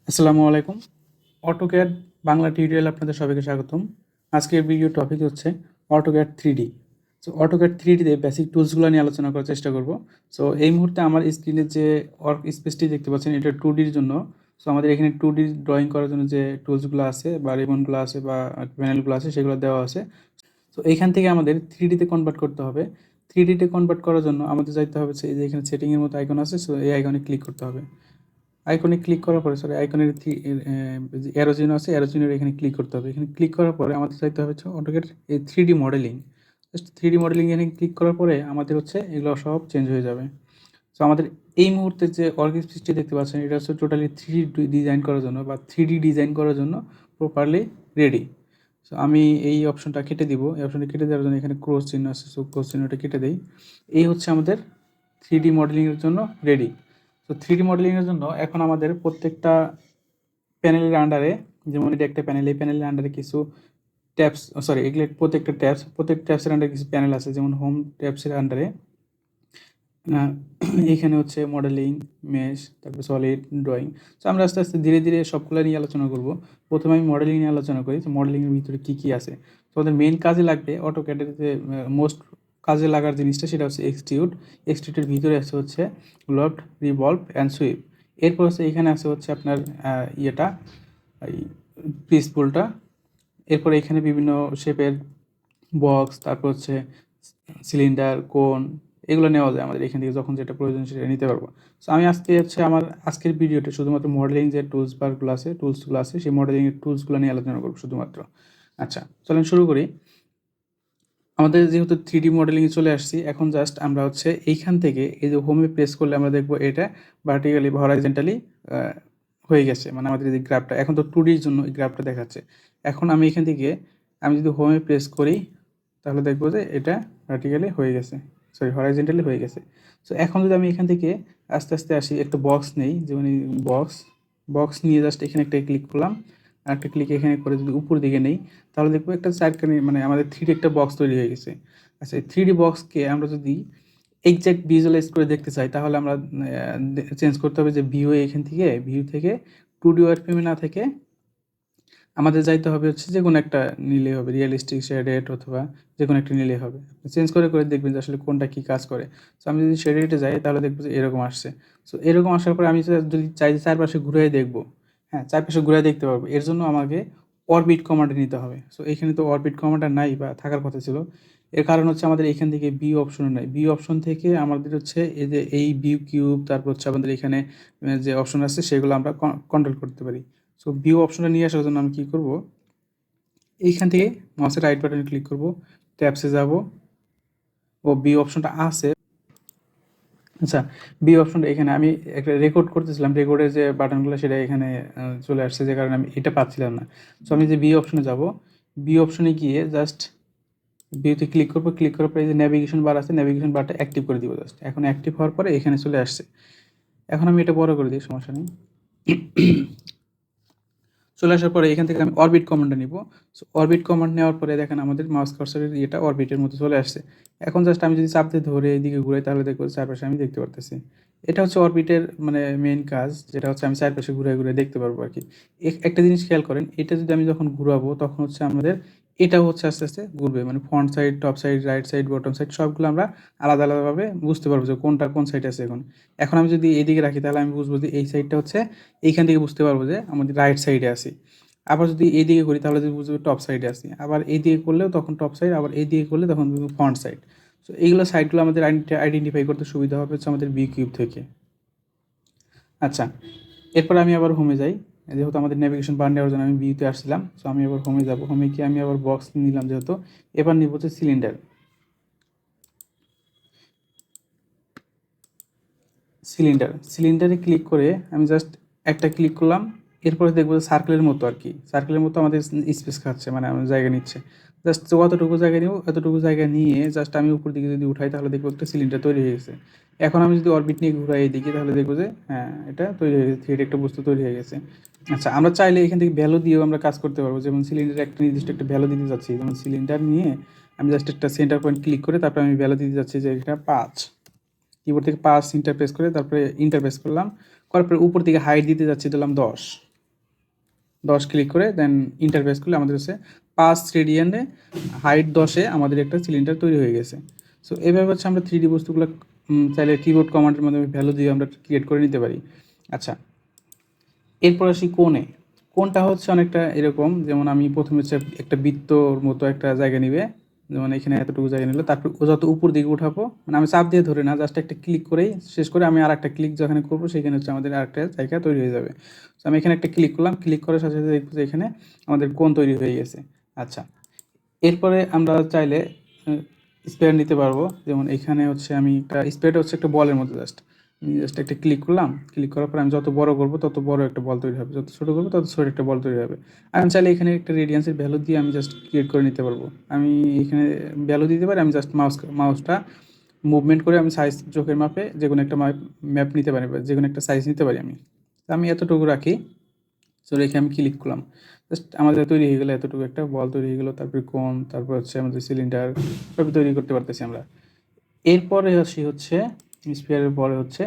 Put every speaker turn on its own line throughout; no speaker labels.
আসসালামু আলাইকুম। AutoCAD Bangla tutorial আপনাদের সবাইকে স্বাগতম। আজকের ভিডিও টপিক হচ্ছে অটোক্যাড 3D। সো অটোক্যাড 3Dতে বেসিক টুলসগুলো নিয়ে আলোচনা করার চেষ্টা করব। সো এই মুহূর্তে আমার স্ক্রিনে যে ওয়ার্ক স্পেসটি দেখতে পাচ্ছেন এটা 2Dর জন্য। সো আমাদের এখানে 2D ড্রয়িং করার জন্য যে টুলসগুলো আছে বা রিবনগুলো আছে বা প্যানেলগুলো আছে সেগুলো দেওয়া আছে। সো এইখান থেকে আমাদের 3Dতে কনভার্ট করতে হবে। 3Dতে কনভার্ট করার জন্য আমাদের যাইতে হবে এই যে এখানে সেটিংয়ের মতো আইকন আছে, সো এই আইকনে ক্লিক করতে হবে। আইকনে ক্লিক করার পরে আইকনের অ্যারো চিহ্ন আছে, অ্যারো চিহ্নের এখানে ক্লিক করতে হবে। এখানে ক্লিক করার পরে আমাদের চাইতে হবে হচ্ছে অটোক্যাড এই 3D modelling. Just 3D modelling এখানে ক্লিক করার পরে আমাদের হচ্ছে এগুলো সব চেঞ্জ হয়ে যাবে। সো আমাদের এই মুহূর্তে যে ওয়ার্ক স্পেসটি দেখতে পাচ্ছেন এটা হচ্ছে টোটালি 3D ডিজাইন করার জন্য বা 3D ডিজাইন করার জন্য প্রপারলি রেডি। সো আমি এই অপশনটা কেটে দিব। এই অপশনটা কেটে দেওয়ার জন্য এখানে ক্রস চিহ্ন আছে, সো ক্রস চিহ্নটা কেটে দেই। এই হচ্ছে আমাদের 3D মডেলিংয়ের জন্য রেডি। তো 3D মডেলিংয়ের জন্য এখন আমাদের প্রত্যেকটা প্যানেলের আন্ডারে, যেমন এটা একটা প্যানেল, এই প্যানেলের আন্ডারে কিছু ট্যাবস, এগুলো প্রত্যেকটা ট্যাবস, প্রত্যেক ট্যাবসের আন্ডারে কিছু প্যানেল আছে। যেমন হোম ট্যাবসের আন্ডারে এইখানে হচ্ছে মডেলিং, মেশ, তারপরে সলিড, ড্রয়িং। তো আমরা আস্তে আস্তে ধীরে ধীরে সবগুলো নিয়ে আলোচনা করব। প্রথমে আমি মডেলিং নিয়ে আলোচনা করি। তো মডেলিংয়ের ভিতরে কী কী আছে। তো আমাদের মেন কাজে লাগবে অটোক্যাডের যে মোস্ট কাজে লাগার জিনিসটা সেটা হচ্ছে এক্সট্রিউড। এক্সট্রিউডের ভিতরে আছে হচ্ছে লফট, রিভলভ অ্যান্ড সুইপ। এরপর হচ্ছে এখানে আছে হচ্ছে আপনার ইয়েটা, এই পিসপুলটা। এরপরে এখানে বিভিন্ন শেপের বক্স, তারপর হচ্ছে সিলিন্ডার, কোন, এগুলো নেওয়া যায় আমাদের এখান থেকে, যখন যেটা প্রয়োজন সেটা নিতে পারবো। সো আমি আজকে হচ্ছে আমার আজকের ভিডিওতে শুধুমাত্র মডেলিং যে টুলসগুলো আছে সেই মডেলিংয়ের টুলসগুলো নিয়ে আলোচনা করবো শুধুমাত্র। আচ্ছা, চলেন শুরু করি। আমাদের যেহেতু 3D মডেলিংয়ে চলে আসছি, এখন জাস্ট আমরা হচ্ছে এইখান থেকে এই যে হোমে প্রেস করলে আমরা দেখবো এটা ভার্টিক্যালি বা হরাইজন্টালি হয়ে গেছে। মানে আমাদের যে গ্রাফটা এখন তো 2Dর জন্য এই গ্রাফটা দেখাচ্ছে। এখন আমি এখান থেকে আমি যদি হোমে প্রেস করি তাহলে দেখবো যে এটা ভার্টিক্যালি হয়ে গেছে, হরাইজন্টালি হয়ে গেছে। সো এখন যদি আমি এখান থেকে আস্তে আস্তে আসি, একটা বক্স নেই, যেমন বক্স বক্স নিয়ে জাস্ট এখানে একটা ক্লিক করলাম, আর একটা ক্লিক এখানে করে যদি উপর দিকে নেই তাহলে দেখবো একটা চারখানি মানে আমাদের 3D একটা বক্স তৈরি হয়ে গেছে। আচ্ছা, এই 3D বক্সকে আমরা যদি এক্সাক্ট ভিজুয়ালাইজ করে দেখতে চাই তাহলে আমরা চেঞ্জ করতে হবে যে ভিউ থেকে 2D ওয়ারফ্রেমে না থেকে আমাদের যাইতে হবে হচ্ছে যে কোনো একটা নিলেই হবে, রিয়েলিস্টিক শেডেড অথবা যে কোনো একটা নিলেই হবে। চেঞ্জ করে করে দেখবেন যে আসলে কোনটা কী কাজ করে। সো আমি যদি শেডেডে যাই তাহলে দেখবো যে এরকম আসছে। সো এরকম আসার পরে আমি যদি চাই যে চারপাশে ঘুরে দেখবো, হ্যাঁ চারপাশে ঘুরে দেখতে পারবো, এর জন্য আমাকে অরবিট কমান্ড নিতে হবে। সো এখানে তো অরবিট কমান্ডটা নাই বা থাকার কথা ছিল। এর কারণ হচ্ছে আমাদের এখান থেকে ভিউ অপশনও নাই। ভিউ অপশন থেকে আমাদের হচ্ছে এই যে এই ভিউ কিউব, তারপর হচ্ছে আমাদের এখানে যে অপশন আছে সেগুলো আমরা কন্ট্রোল করতে পারি। সো ভিউ অপশনটা নিয়ে আসার জন্য আমি কী করব, এইখান থেকে মাউসের রাইট বাটনে ক্লিক করব, ট্যাবসে যাব, ও ভিউ অপশনটা আছে। আচ্ছা, ভিউ অপশনটা এখানে আমি একটা রেকর্ড করতেছিলাম, রেকর্ডের যে বাটনগুলো সেটা এখানে চলে আসছে, যে কারণে আমি এটা পাচ্ছিলাম না। সো আমি যে ভিউ অপশনে যাব, ভিউ অপশনে গিয়ে জাস্ট ভিউতে ক্লিক করবো, ক্লিক করার পরে এই যে ন্যাভিগেশন বার আছে, ন্যাভিগেশন বারটা অ্যাক্টিভ করে দিব জাস্ট। এখন অ্যাক্টিভ হওয়ার পরে এখানে চলে আসছে। এখন আমি এটা বড় করে দিই, সমস্যা নেই। চলে আসার পরে এখান থেকে আমি অরবিট কমান্ডটা নিব। সো অরবিট কমান্ড নেওয়ার পরে দেখেন আমাদের মাউস কার্সরের এটা অরবিটের মধ্যে চলে আসছে। এখন জাস্ট আমি যদি চাপ দিয়ে ধরে এইদিকে ঘুরাই তাহলে দেখবো চারপাশে আমি দেখতে পারতেছি। এটা হচ্ছে অরবিটের মানে মেইন কাজ, যেটা হচ্ছে আমি চারপাশে ঘুরে ঘুরে দেখতে পারবো আর কি। একটা জিনিস খেয়াল করেন, এটা যদি আমি যখন ঘুরাবো তখন হচ্ছে আমাদের এটাও হচ্ছে আস্তে আস্তে ঘুরবে, মানে front side, top side, right side, bottom side সবগুলো আমরা আলাদা আলাদাভাবে বুঝতে পারবো যে কোনটা কোন সাইড আছে। এখন এখন আমি যদি এইদিকে রাখি তাহলে আমি বুঝবো যে এই সাইডটা হচ্ছে, এইখান থেকে বুঝতে পারবো যে আমাদের রাইট সাইডে আছি। আবার যদি এইদিকে করি তাহলে যদি বুঝবো টপ সাইডে আছি, আবার এইদিকে করলেও তখন টপ সাইড, আবার এইদিকে করলে তখন ফ্রন্ট সাইড। সো এইগুলো সাইডগুলো আমাদের আইডেন্টিফাই করতে সুবিধা হবে হচ্ছে আমাদের বি কিউব থেকে। আচ্ছা, এরপর আমি আবার হোমে যাই। যেহেতু আমাদের নেভিগেশন বার নেওয়ার জন্য আমি বিউতে আসছিলাম, সো আমি আবার হোমে যাব। হোমে গিয়ে আমি আবার বক্স নিলাম, যেহেতু এবার নিব হচ্ছে সিলিন্ডার। সিলিন্ডারে ক্লিক করে আমি জাস্ট একটা ক্লিক করলাম। এরপরে দেখবো যে সার্কেলের মতো আর কি, সার্কেলের মতো আমাদের স্পেস খাচ্ছে, মানে আমার জায়গা নিচ্ছে। জাস্ট কতটুকু জায়গা নিব, এতটুকু জায়গা নিয়ে জাস্ট আমি উপর দিকে যদি উঠাই তাহলে দেখবো একটা সিলিন্ডার তৈরি হয়ে গেছে। এখন আমি যদি অরবিট নিয়ে ঘুরাই এইদিকে তাহলে দেখবো যে হ্যাঁ এটা তৈরি হয়ে গেছে, থ্রিডি একটা বস্তু তৈরি হয়ে গেছে। আচ্ছা, আমরা চাইলে এখান থেকে ভ্যালু দিয়েও আমরা কাজ করতে পারবো। যেমন সিলিন্ডার একটা নির্দিষ্ট একটা ভ্যালু দিতে যাচ্ছি, যেমন সিলিন্ডার নিয়ে আমি জাস্ট একটা সেন্টার পয়েন্ট ক্লিক করে তারপরে আমি ভ্যালু দিতে যাচ্ছি যে এটা 5। কিবোর্ড থেকে 5 ইন্টারপ্রেস করে তারপরে ইন্টারপ্রেস করলাম, করার পরে উপর দিকে হাইট দিতে যাচ্ছি, দিলাম 10। 10 ক্লিক করে দেন ইন্টারফেস করলে আমাদের হচ্ছে 5 রেডিয়ানে হাইট 10-এ আমাদের একটা সিলিন্ডার তৈরি হয়ে গেছে। সো এভাবে হচ্ছে আমরা 3D বস্তুগুলো চাইলে কিবোর্ড কমান্ডের মাধ্যমে ভ্যালু দিয়ে আমরা ক্রিয়েট করে নিতে পারি। আচ্ছা, এরপর আসি কোণে। কোণটা হচ্ছে অনেকটা এরকম, যেমন আমি প্রথমে হচ্ছে একটা বৃত্তর মতো একটা জায়গা নিবে, যেমন এখানে এতটুকু জায়গা নিল, তারপর ও যত উপর দিকে উঠাবো, মানে আমি চাপ দিয়ে ধরে না, জাস্ট একটা ক্লিক করেই শেষ করে আমি আর একটা ক্লিক যেখানে করবো সেখানে হচ্ছে আমাদের আরেকটা জায়গা তৈরি হয়ে যাবে। তো আমি এখানে একটা ক্লিক করলাম, ক্লিক করার সাথে সাথে দেখবো যে এখানে আমাদের কোণ তৈরি হয়ে গেছে। আচ্ছা, এরপরে আমরা চাইলে স্পেয়ার নিতে পারবো, যেমন এখানে হচ্ছে আমি একটা স্পেয়ারটা হচ্ছে একটা বলের মতো, জাস্ট একটা ক্লিক করলাম, ক্লিক করার পর আমি যত বড় করবো তত বড় একটা বল তৈরি হবে, যত ছোটো করবো তত ছোটো একটা বল তৈরি হবে। আমি চাইলে এখানে একটা রেডিয়ান্সের ভ্যালু দিয়ে আমি জাস্ট ক্রিয়েট করে নিতে পারবো। আমি এখানে ভ্যালু দিতে পারি, আমি জাস্ট মাউসটা মুভমেন্ট করে আমি সাইজ চোখের মাপে যে কোনো একটা ম্যাপ নিতে পারি, বা যে কোনো একটা সাইজ নিতে পারি আমি। তো আমি এতটুকু রাখি, সো রেখে আমি ক্লিক করলাম, জাস্ট আমাদের তৈরি হয়ে গেলো এতটুকু একটা বল তৈরি হয়ে গেলো, তারপরে কোণ, তারপর হচ্ছে আমাদের সিলিন্ডার সবই তৈরি করতে পারতেছি আমরা। এরপরে হচ্ছে স্পিয়ারের পরে হচ্ছে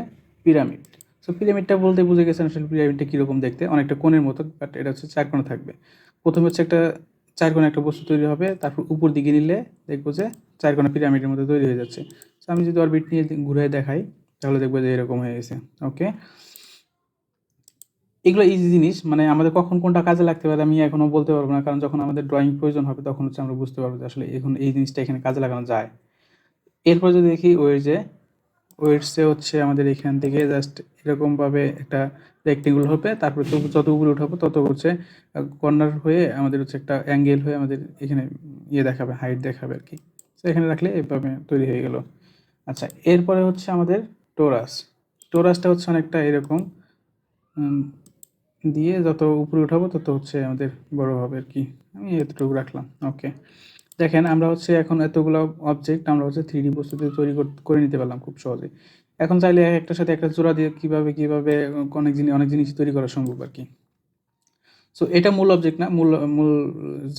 পিরামিড। সো পিরামিডটা বলতে বুঝে গেছেন আসলে পিরামিডটা কীরকম দেখতে, অনেকটা কোণের মতো, বাট এটা হচ্ছে 4 কোণা থাকবে। প্রথমে হচ্ছে একটা 4 কোণা একটা বস্তু তৈরি হবে, তারপর উপর দিকে নিলে দেখবো যে 4 কোণা পিরামিডের মতো তৈরি হয়ে যাচ্ছে। সো আমি যদি অরবিট নিয়ে ঘুরে দেখাই তাহলে দেখবো যে এরকম হয়ে গেছে। ওকে, এগুলো ইজি জিনিস, মানে আমাদের কখন কোনটা কাজে লাগতে পারে আমি এখনও বলতে পারবো না, কারণ যখন আমাদের ড্রয়িং প্রয়োজন হবে তখন হচ্ছে আমরা বুঝতে পারবো যে আসলে এখন এই জিনিসটা এখানে কাজে লাগানো যায়। এরপর যদি দেখি ওয়েটসে হচ্ছে আমাদের এখান থেকে জাস্ট এরকমভাবে একটা রেক্টেঙ্গুল হবে, তারপর তো যত উপরে উঠাবো তত হচ্ছে কর্নার হয়ে আমাদের হচ্ছে একটা অ্যাঙ্গেল হয়ে আমাদের এখানে দেখাবে, হাইট দেখাবে আর কি। তো এখানে রাখলে এভাবে তৈরি হয়ে গেল। আচ্ছা, এরপরে হচ্ছে আমাদের টোরাস। টোরাসটা হচ্ছে অনেকটা এরকম, দিয়ে যত উপরে উঠাবো তত হচ্ছে আমাদের বড় হবে আর কি। আমি এতটুকু রাখলাম। ওকে, দেখেন আমরা হচ্ছে এখন এতগুলো অবজেক্ট আমরা হচ্ছে 3D বস্তুতে তৈরি করে নিতে পারলাম খুব সহজে। এখন চাইলে একটার সাথে একটা জোড়া দিয়ে কিভাবে অনেক জিনিস তৈরি করা সম্ভব আর কি। সো এটা মূল অবজেক্ট না, মূল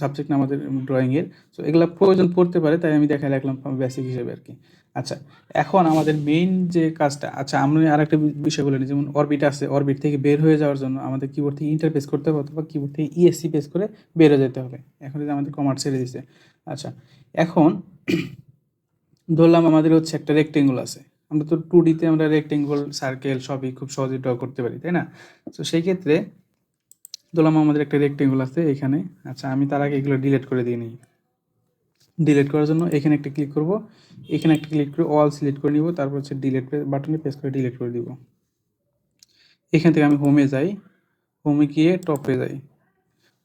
সাবজেক্ট না আমাদের ড্রয়িংয়ের। সো এগুলো প্রয়োজন পড়তে পারে, তাই আমি দেখাই রাখলাম বেসিক হিসেবে আর কি। আচ্ছা, এখন আমাদের মেইন যে কাজটা, আচ্ছা আমরা আরেকটা বিষয় বলে নিই, যেমন অরবিট আছে, অরবিট থেকে বের হয়ে যাওয়ার জন্য আমাদের কিবোর্ড থেকে ইন্টারফেস করতে হবে, অথবা কিবোর্ড থেকে ইএসসি প্রেস করে বের হয়ে যেতে হবে। এখন যদি আমাদের কমান্ড ছেড়ে দিছে। আচ্ছা, এখন ধরলাম আমাদের হচ্ছে একটা রেক্টেঙ্গল আছে, আমরা তো 2D-তে আমরা রেক্টেঙ্গল, সার্কেল সবই খুব সহজে ড্র করতে পারি, তাই না? তো সেই ক্ষেত্রে ধরলাম আমাদের একটা রেক্টেঙ্গল আছে এখানে। আচ্ছা, আমি তার আগে এগুলো ডিলিট করে দিয়ে নিই। ডিলিট করার জন্য এখানে একটা ক্লিক করব, এখানে একটা ক্লিক করে অল সিলেক্ট করে নিব, তারপর হচ্ছে ডিলিট বাটনে প্রেস করে ডিলিট করে দিব। এখান থেকে আমি হোমে যাই, হোমে গিয়ে টপে যাই।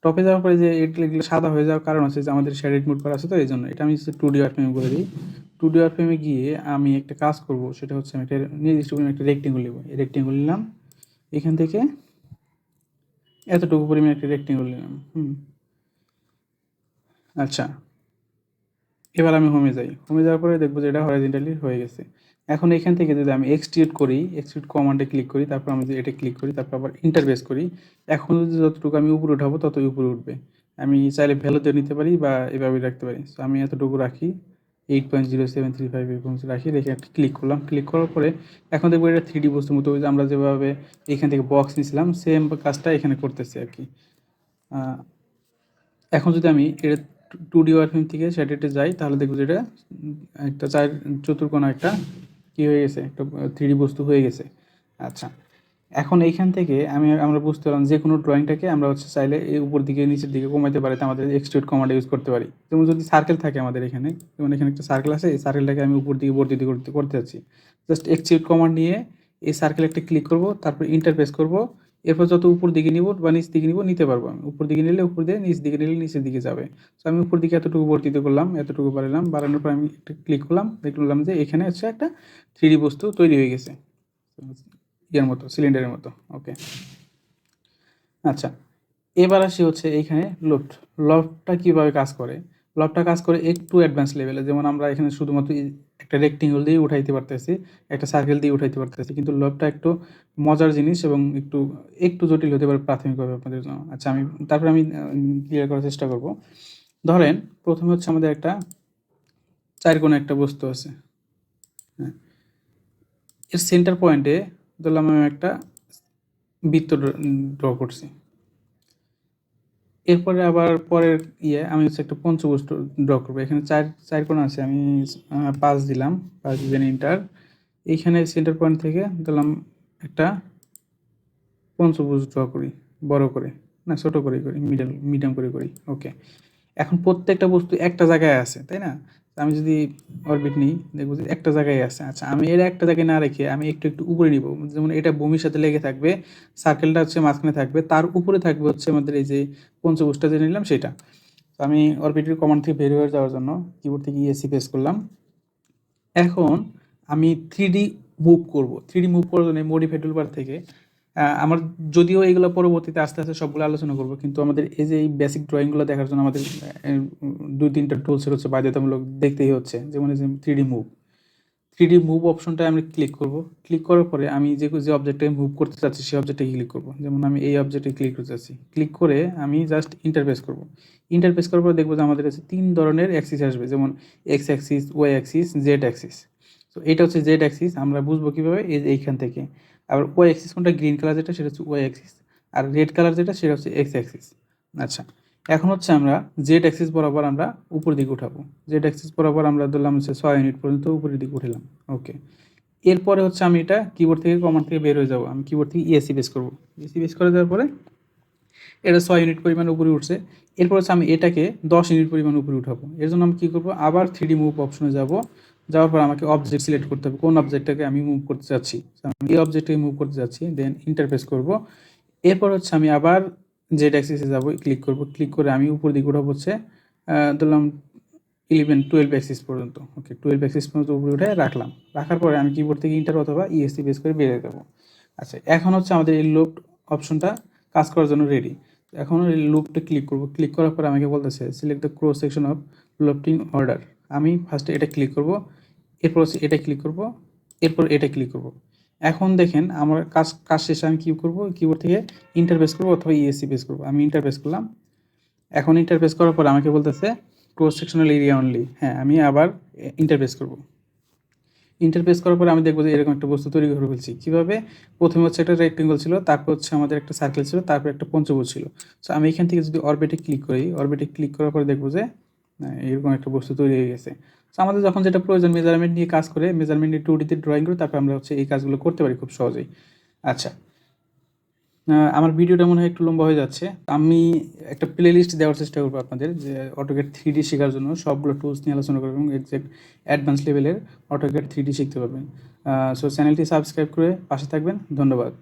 টপে যাওয়ার পরে যে এগুলো সাদা হয়ে যাওয়ার কারণ হচ্ছে যে আমাদের শেড মোড করা আছে, তো এই জন্য এটা আমি 2D ওয়ারফ্রেমে করে দিই। 2D ওয়ারফ্রেমে গিয়ে আমি একটা কাজ করব, সেটা হচ্ছে আমি একটা নির্দিষ্ট পরিমাণে একটা রেক্টেঙ্গল নেব। এই রেক্টেঙ্গল নিলাম, এখান থেকে এতটুকু পরিমাণে একটা রেক্টেঙ্গল নিলাম। আচ্ছা, এবার আমি হোমে যাই, হোমে যাওয়ার পরে দেখবো যে এটা হরাইজন্টালি হয়ে গেছে। এখন এখান থেকে যদি আমি এক্সট্রুড করি, এক্সট্রুড কমান্ডে ক্লিক করি, তারপর আমি যদি এটা ক্লিক করি, তারপর আবার ইন্টারফেস করি, এখন যদি যতটুকু আমি উপরে উঠাবো ততই উপরে উঠবে। আমি চাইলে ভ্যালু দিয়ে নিতে পারি বা এভাবে রাখতে পারি। সো আমি এতটুকু রাখি, 8.0735 এরকম রাখি, রেখে একটা ক্লিক করলাম। ক্লিক করার পরে এখন দেখবো এটা 3D বস্তুর মতো, ওই যে আমরা যেভাবে এখান থেকে বক্স নিয়েছিলাম সেম কাজটা এখানে করতেছি আর কি। এখন যদি আমি এটা 2D ওয়ারফ্রেম থেকে শ্যাডেটে যাই, তাহলে দেখবো যে এটা একটা চতুর্কোণা একটা কী হয়ে গেছে, একটা 3D বস্তু হয়ে গেছে। আচ্ছা, এখন এইখান থেকে আমরা বুঝতে পারলাম যে কোনো ড্রয়িংটাকে আমরা হচ্ছে চাইলে এই উপর দিকে নিচের দিকে কমাইতে পারি, আমাদের এক্সট্রুড কমান্ড ইউজ করতে পারি। যেমন যদি সার্কেল থাকে আমাদের এখানে, যেমন এখানে একটা সার্কেল আছে, এই সার্কেলটাকে আমি উপর দিকে বর্ধিত করতে যাচ্ছি, জাস্ট এক্সট্রুড কমান্ড নিয়ে এই সার্কেল একটা ক্লিক করব, তারপর ইন্টারফেস করব, এরপর যত উপর দিকে নিব বা নিচ দিকে নিব নিতে পারবো। আমি উপর দিকে নিলে উপর দিয়ে, নিচ দিকে নিলে নিচের দিকে যাবে। তো আমি উপর দিকে এতটুকু বর্ধিত করলাম, এতটুকু বাড়ালাম, বাড়ানোর পর আমি একটা ক্লিক করলাম, দেখলাম যে এখানে হচ্ছে একটা 3D বস্তু তৈরি হয়ে গেছে, ইয়ার মতো, সিলিন্ডারের মতো। ওকে, আচ্ছা, এবার আসি হচ্ছে এইখানে লফটটা কীভাবে কাজ করে। লফটটা কাজ করে একটু অ্যাডভান্স লেভেলে, যেমন আমরা এখানে শুধুমাত্র একটা রেক্টেঙ্গল দিয়ে উঠাইতে পারতেছি, একটা সার্কেল দিয়ে উঠাইতে পারতেছি, কিন্তু লফটটা একটু মজার জিনিস এবং একটু একটু জটিল হতে পারে প্রাথমিকভাবে আপনাদের জন্য। আচ্ছা, তারপরে আমি ক্লিয়ার করার চেষ্টা করব। ধরেন প্রথমে হচ্ছে আমাদের একটা 4 কোণা একটা বস্তু আছে, হ্যাঁ, এর সেন্টার পয়েন্টে ধরলাম আমি একটা বৃত্ত ড্র করছি। এরপরে আবার পরের আমি হচ্ছে একটা পঞ্চভুজ ড্র করবো। এখানে চার কোণ আছে, আমি 5 দিলাম, 5 দিলেন এন্টার। এইখানে সেন্টার পয়েন্ট থেকে দিলাম একটা পঞ্চভুজ ড্র করি, বড় করে না ছোট করে করি, মিডিয়াম করে করি। ওকে, এখন প্রত্যেকটা বস্তু একটা জায়গায় আছে, তাই না? আমি যদি অরবিট নিই দেখবো যে একটা জায়গায় আছে। আচ্ছা, আমি এর একটা জায়গায় না রেখে আমি একটু একটু উপরে নিব, যেমন এটা ভূমির সাথে লেগে থাকবে, সার্কেলটা হচ্ছে মাঝখানে থাকবে, তার উপরে থাকবে হচ্ছে আমাদের এই যে পঞ্চভুজটা যে নিলাম সেটা। তো আমি অরবিটের কমান্ড থেকে বের হয়ে যাওয়ার জন্য কিবোর্ড থেকে ইএসসি প্রেস করলাম। এখন আমি 3D মুভ করব। 3D মুভ করার জন্য মডিফাই টুলবার থেকে আমার যদিও এগুলো পরবর্তীতে আস্তে আস্তে সবগুলো আলোচনা করব, কিন্তু আমাদের এই যে এই বেসিক ড্রয়িংগুলো দেখার জন্য আমাদের 2-3টা টুলসের হচ্ছে বাধ্যতামূলক দেখতেই হচ্ছে। যেমন এই যে 3D মুভ, 3D মুভ অপশনটা আমি ক্লিক করব। ক্লিক করার পরে আমি যে অবজেক্টটাকে মুভ করতে চাচ্ছি সেই অবজেক্টটাকে ক্লিক করব। যেমন আমি এই অবজেক্টে ক্লিক করতে চাচ্ছি, ক্লিক করে আমি জাস্ট ইন্টারফেস করব। ইন্টারফেস করার পরে দেখবো যে আমাদের কাছে 3 ধরনের অ্যাক্সিস আসবে, যেমন x axis, y axis, z axis. তো এটা হচ্ছে জেড অ্যাক্সিস, আমরা বুঝবো কীভাবে? এইখান থেকে। আবার ওয়াই অ্যাক্সিস কোনটা, গ্রিন কালার যেটা সেটা হচ্ছে ওয়াই অ্যাক্সিস, আর রেড কালার যেটা সেটা হচ্ছে এক্স অ্যাক্সিস। আচ্ছা, এখন হচ্ছে আমরা জেড অ্যাক্সিস বরাবর আমরা উপর দিকে উঠাবো। জেড অ্যাক্সিস বরাবর আমরা ধরলাম হচ্ছে 6 ইউনিট পর্যন্ত উপরের দিকে উঠালাম। ওকে, এরপরে হচ্ছে আমি এটা কিবোর্ড থেকে কমান্ড থেকে বের হয়ে যাবো। আমি কিবোর্ড থেকে ইএসসি বেস করবো। ইএসসি বেস করে দেওয়ার পরে এটা 6 ইউনিট পরিমাণ উপরে উঠছে। এরপর হচ্ছে আমি এটাকে 10 ইউনিট পরিমাণ উপরে উঠাবো। এর জন্য আমি কী করবো, আবার 3D মুভ অপশনে যাব। যাওয়ার পর আমাকে অবজেক্ট সিলেক্ট করতে হবে, কোন অবজেক্টটাকে আমি মুভ করতে চাচ্ছি। আমি এই অবজেক্টটাকে মুভ করতে চাচ্ছি, দেন ইন্টারফেস করব। এরপর হচ্ছে আমি আবার জেড অ্যাক্সিসে যাব, ক্লিক করব। ক্লিক করে আমি উপর দিকে উঠাবো হচ্ছে ধরলাম 12 অ্যাক্সিস পর্যন্ত। ওকে, 12 অ্যাক্সিস পর্যন্ত উপরে উঠে রাখলাম। রাখার পরে আমি কিবোর্ড থেকে ইন্টার অথবা ইএসসি বেস করে বেরিয়ে দেবো। আচ্ছা, এখন হচ্ছে আমাদের এই লুপ অপশনটা কাজ করার জন্য রেডি। এখন এই লুপটা ক্লিক করব। ক্লিক করার পরে আমাকে বলতেছে select the cross section of looping order. আমি ফার্স্টে এটা ক্লিক করব, এরপর হচ্ছে এটা ক্লিক করব, এরপর এটা ক্লিক করব। এখন দেখেন আমার কাজ শেষে আমি কী করব, কিবোর্ড থেকে ইন্টারফেস করব অথবা ইএসসি বেস করব। আমি ইন্টারফেস করলাম। এখন ইন্টারফেস করার পর আমাকে বলতেছে ক্রস সেকশনাল এরিয়া অনলি। হ্যাঁ, আমি আবার ইন্টারফেস করব। ইন্টারফেস করার পরে আমি দেখবো যে এরকম একটা বস্তু তৈরি করে ফেলছি। কীভাবে? প্রথমে হচ্ছে একটা রেক্টেঙ্গল ছিল, তারপর হচ্ছে আমাদের একটা সার্কেল ছিল, তারপর একটা পঞ্চভুজ ছিল। সো আমি এখান থেকে যদি অরবিটে ক্লিক করি, অরবিটে ক্লিক করার পরে দেখবো যে এরকম একটা বস্তু তৈরি হয়ে গেছে। সো আমাদের যখন যেটা প্রয়োজন, মেজারমেন্ট নিয়ে কাজ করে, মেজারমেন্ট নিয়ে 2Dতে ড্রয়িং করে তারপর আমরা হচ্ছে এই কাজগুলো করতে পারি খুব সহজেই। আচ্ছা, আমার ভিডিওটা মনে হয় একটু লম্বা হয়ে যাচ্ছে। আমি একটা প্লে লিস্ট দেওয়ার চেষ্টা করবো আপনাদের, যে অটোক্যাড 3D শেখার জন্য সবগুলো টুলস নিয়ে আলোচনা করবো এবং এক্সাক্ট অ্যাডভান্স লেভেলের অটোক্যাড 3D শিখতে পারবেন। সো চ্যানেলটি সাবস্ক্রাইব করে পাশে থাকবেন। ধন্যবাদ।